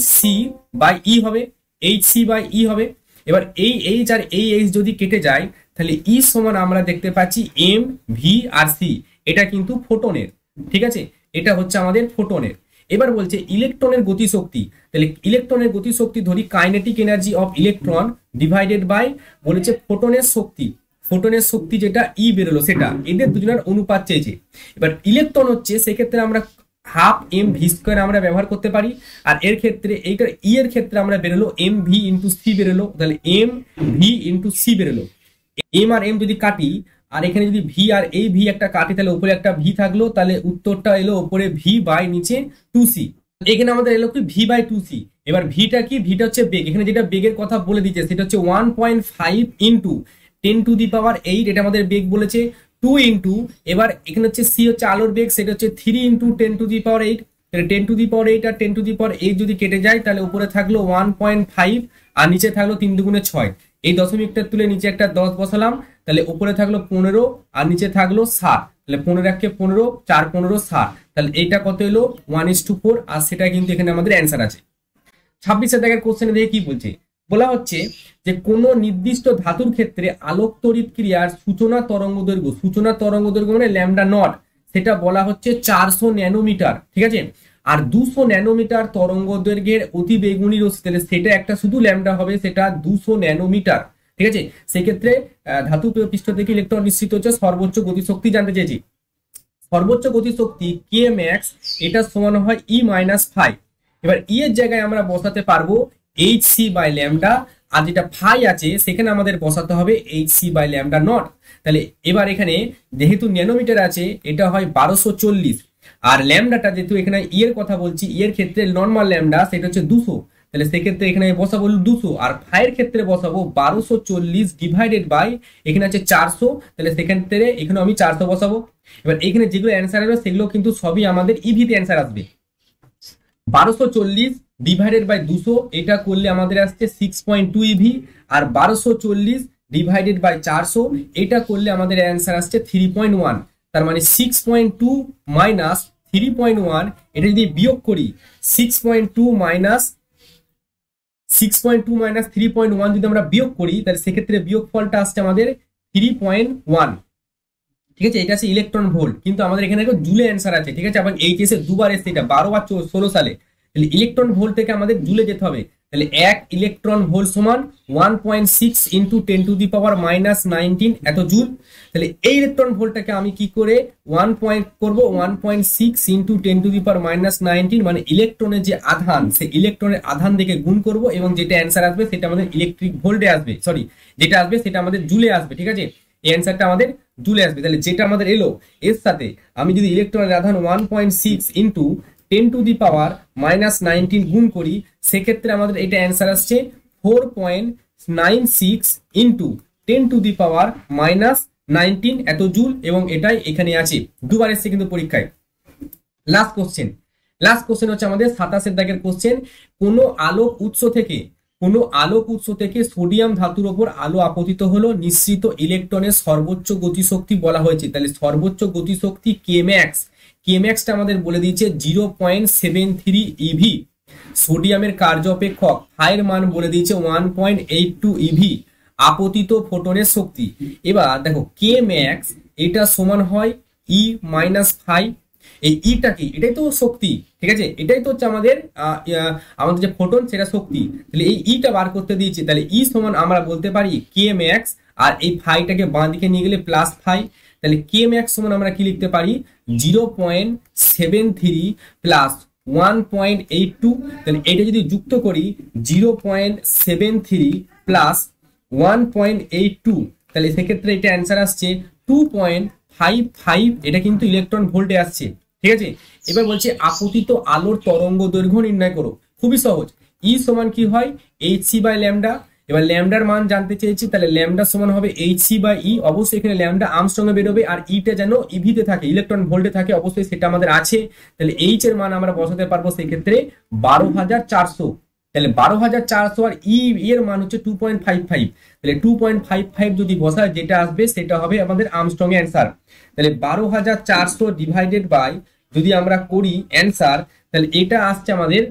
hc/e হবে, hc/e হবে। এবার এই এইচ আর এই এইচ যদি কেটে যায় তাহলে ই সমান আমরা দেখতে পাচ্ছি এম ভি আর সি, এটা কিন্তু ফোটনের, ঠিক আছে, এটা হচ্ছে আমাদের ফোটনের। এবার বলছে ইলেকট্রনের গতিশক্তি, তাহলে ইলেকট্রনের গতিশক্তি ধরি kinetic energy of electron divided by বলেছে ফোটনের শক্তি, ফোটনের শক্তি যেটা ই বেরোলো সেটা, এদের দুজনের অনুপাত চেয়েছে। এবার ইলেকট্রন হচ্ছে সেক্ষেত্রে আমরা হাফ এম ভি স্কোয়ার আমরা ব্যবহার করতে পারি, আর এর ক্ষেত্রে এইটার ই এর ক্ষেত্রে আমরা বেরোলো এম ভি ইন্টু সি বেরোলো, তাহলে এম ভি ইন্টু সি বেরোলো। এম আর এম যদি কাটি আর এখানে যদি ভি আর এই ভি একটা কাটি তাহলে উপরে একটা ভি থাকলো, তাহলে উত্তরটা এলো উপরে ভি বাই নিচে 2c। এখানে আমাদের এলো কি v/2c। এবার ভিটা কি, ভিটা হচ্ছে বেগ, এখানে যেটা বেগের কথা বলে দিচ্ছে সেটা হচ্ছে 1.5 ইন্টু 10⁸, এটা আমাদের বেগ বলেছে 2 ইন্টু, এবার এখানে হচ্ছে সি হচ্ছে আলোর বেগ, সেটা হচ্ছে 3 ইন্টু 10⁸, তাহলে 10⁸ আর 10⁸ যদি কেটে যায় তাহলে উপরে থাকলো 1.5 আর নিচে থাকলো 3 দুগুণে 6, এই দশমিকটা তুলে নিচে একটা 10 বসালাম, তাহলে উপরে থাকলো 15 আর নিচে থাকলো 7, তাহলে 15 15 4 15 7, তাহলে এইটা কত এলো 1:4, আর সেটা কিন্তু এখানে আমাদের অ্যান্সার আছে। 26 দাগের কোশ্চেনে দেখে কি বলছে, বলা হচ্ছে যে কোন নির্দিষ্ট ধাতুর ক্ষেত্রে আলোক তড়িৎ ক্রিয়ার সূচনা তরঙ্গ দৈর্ঘ্য, সূচনা তরঙ্গ দৈর্ঘ্য মানে ল্যামডা নট, সেটা বলা হচ্ছে 400 ন্যানোমিটার, ঠিক আছে। আর 200 ন্যানোমিটার তরঙ্গ দৈর্ঘ্যের অতি বেগুনি রশ্মি, তাহলে সেটা একটা শুধু ল্যামডা হবে, সেটা 200 ন্যানোমিটার, ঠিক আছে। সেক্ষেত্রে ধাতু পৃষ্ঠ থেকে ইলেকট্রন নিঃসৃত হচ্ছে সর্বোচ্চ গতিশক্তি জানতে চেয়েছি। সর্বোচ্চ গতিশক্তি কে ম্যাক্স, এটা সমান হয় E-5। এবার ই এর জায়গায় আমরা বসাতে পারবো hc/ল্যামডা, আর যেটা ফাই আছে সেখানে আমাদের বসাতে হবে hc/ল্যামডা নট। তাহলে এবার এখানে যেহেতু ন্যানোমিটার আছে এটা হয় 1240, আর ল্যামডাটা যেহেতু এখানে ই এর কথা বলছি, ই এর ক্ষেত্রে নর্মাল ল্যামডা সেটা হচ্ছে 200, তাহলে সেক্ষেত্রে এখানে বসাবো 200, আর ফাইয়ের ক্ষেত্রে বসাবো 1240 ডিভাইডেড বাই এখানে আছে 400, তাহলে সেক্ষেত্রে এখানে আমি 400 বসাবো। এবার এখানে যেগুলো অ্যান্সার আসবে সেগুলো কিন্তু সবই আমাদের ইভিতে অ্যান্সার আসবে। 1240 ডিভাইডেড বাই 200, এটা করলে আমাদের আসছে 6.2 ইভি, আর 1240 ডিভাইডেড বাই 400 এটা করলে আমাদের অ্যান্সার আসছে 3.1, তার মানে 6.2 মাইনাস 3.1, এটা যদি বিয়োগ করি 6.2 মাইনাস 3.1 যদি আমরা বিয়োগ করি তাহলে সেক্ষেত্রে বিয়োগ ফলটা আসছে আমাদের 3.1, ঠিক আছে। এটা আছে ইলেকট্রন ভোল্ট, কিন্তু আমাদের এখানে জুলে অ্যান্সার আছে, ঠিক আছে। আবার এইচএস এ দুবার এসছে এটা 12 আর 16 সালে, তাহলে ইলেকট্রন ভোল্ট থেকে আমাদের জুলে যেতে হবে, তাহলে 1 ইলেকট্রন ভোল্ট সমান 1.6 ইন্টু 10⁻⁻19 এত জুল। তাহলে এই ইলেকট্রন ভোল্টটাকে আমি কি করে 1.6 ইন্টু 10⁻⁻19 মানে ইলেকট্রনের যে আধান, সেই ইলেকট্রনের আধান থেকে গুণ করব, এবং যেটা অ্যান্সার আসবে সেটা আমাদের ইলেকট্রিক ভোল্টে আসবে, সরি যেটা আসবে সেটা আমাদের জুলে আসবে, ঠিক আছে। এই অ্যান্সারটা আমাদের জুলে আসবে। তাহলে যেটা আমাদের এলো এর সাথে আমি যদি ইলেকট্রনের আধান 1.6 ইন্টু 10⁻⁻19 গুণ করি সেক্ষেত্রে আমাদের এটা অ্যান্সার আসছে 4.96 ইন্টু 10⁻⁻19 এত জুল, এবং এটাই এখানে আছে, দুবার এসছে কিন্তু পরীক্ষায়। লাস্ট কোশ্চেন হচ্ছে আমাদের 27 দাগের কোশ্চেন, কোনো আলোক উৎস থেকে সোডিয়াম ধাতুর ওপর আলো আপতিত হলো, নিঃসৃত ইলেকট্রনের সর্বোচ্চ গতিশক্তি বলা হয়েছে, তাহলে সর্বোচ্চ গতিশক্তি কেম্যাক্সটা আমাদের বলে দিয়েছে 0.73 ইভি। সোডিয়ামের কার্য অপেক্ষক ফাইয়ের মান বলে দিয়েছে 1.82 ইভি। আপতিত ফোটনের শক্তি, এবার দেখো কেম্যাক্স এটা সমান হয় E-5, এই ইটা কি, এটাই তো শক্তি, ঠিক আছে, এটাই তো হচ্ছে আমাদের যে ফোটন সেটা শক্তি, তাহলে এই ইটা বার করতে দিয়েছে, তাহলে ই সমান আমরা বলতে পারি কে ম্যাক্স, আর এই ফাইটাকে বাঁ দিকে নিয়ে গেলে প্লাস ফাই, তাহলে কে ম্যাক্স সমান আমরা কি লিখতে পারি 0.73 প্লাস 1.82, তাহলে এটা যদি যুক্ত করি 0.73 প্লাস 1.82, তাহলে সেক্ষেত্রে এটা অ্যান্সার আসছে 0.55 এটা কিন্তু ইলেকট্রন ভোল্টে আসছে, ঠিক আছে। এবার বলছে আপতিত আলোর তরঙ্গ দৈর্ঘ্য নির্ণয় করো। খুবই সহজ, ই সমান কি হয় hc বাই ল্যামডা। এবার ল্যামডার মান জানতে চেয়েছি, তাহলে ল্যামডা সমান হবে hc বাই ই। অবশ্যই এখানে ল্যামডা আর্মস্ট্রং এ বেরোবে, আর ইটা যেন ইভিতে থাকে, ইলেকট্রন ভোল্টে থাকে, অবশ্যই সেটা আমাদের আছে। তাহলে এইচ এর মান আমরা বসাতে পারবো সেই ক্ষেত্রে 12,400। তাহলে 12,400 আর ই এর মান হচ্ছে 2.55। তাহলে 2.55 যদি বসায় যেটা আসবে সেটা হবে আমাদের আর্মস্ট্রং এর অ্যান্সার। তাহলে 12,400 ডিভাইডেড বাই যদি আমরা করি অ্যান্সার, তাহলে এটা আসছে আমাদের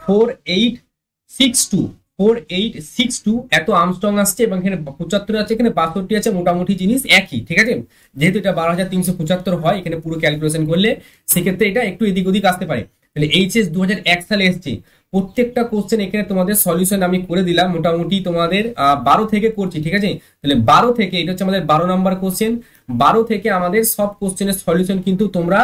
4862 এত আর্মস্ট্রং আসছে। এবং এখানে 75 আছে, এখানে 62 আছে, মোটামুটি জিনিস একই, ঠিক আছে। যেহেতু এটা 12,375 হয়, এখানে পুরো ক্যালকুলেশন করলে সেক্ষেত্রে এটা একটু এদিক ওদিক আসতে পারে। তাহলে এইচএস 2001 সালে এসছে। প্রত্যেকটা কোশ্চেন এখানে তোমাদের সলিউশন আমি করে দিলাম, মোটামুটি তোমাদের 12 থেকে করছি, ঠিক আছে। তাহলে 12 থেকে, এটা হচ্ছে আমাদের 12 নম্বর কোশ্চেন। 12 থেকে আমাদের সব কোশ্চেনের সলিউশন কিন্তু তোমরা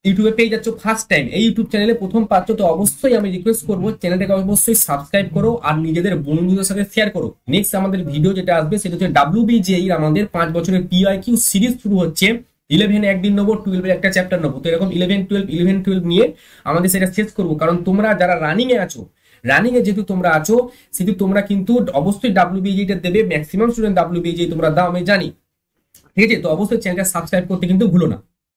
ইউটিউবে পেয়ে যাচ্ছ ফার্স্ট টাইম। এই ইউটিউব চ্যানেলে প্রথম পাচ্ছ, তো অবশ্যই আমি রিকোয়েস্ট করবো চ্যানেলটাকে অবশ্যই সাবস্ক্রাইব করো আর নিজেদের বন্ধুদের সাথে শেয়ার করো। নেক্সট আমাদের ভিডিও যেটা আসবে সেটা হচ্ছে WBJEE আমাদের 5 বছরের PIQ সিরিজ শুরু হচ্ছে। 11 একদিন নেবো, 12 একটা চ্যাপ্টার নেবো, তো এরকম 11-12 নিয়ে আমাদের সেটা শেষ করবো। কারণ তোমরা যারা রানিং এ আছো, রানিং এ যেহেতু তোমরা আছো, সেহেতু তোমরা কিন্তু অবশ্যই WBJEE টা দেবে। ম্যাক্সিমাম স্টুডেন্ট WBJEE তোমরা দাও, আমি জানি, ঠিক আছে। তো অবশ্যই চ্যানেলটা সাবস্ক্রাইব করতে কিন্তু ভুলো না।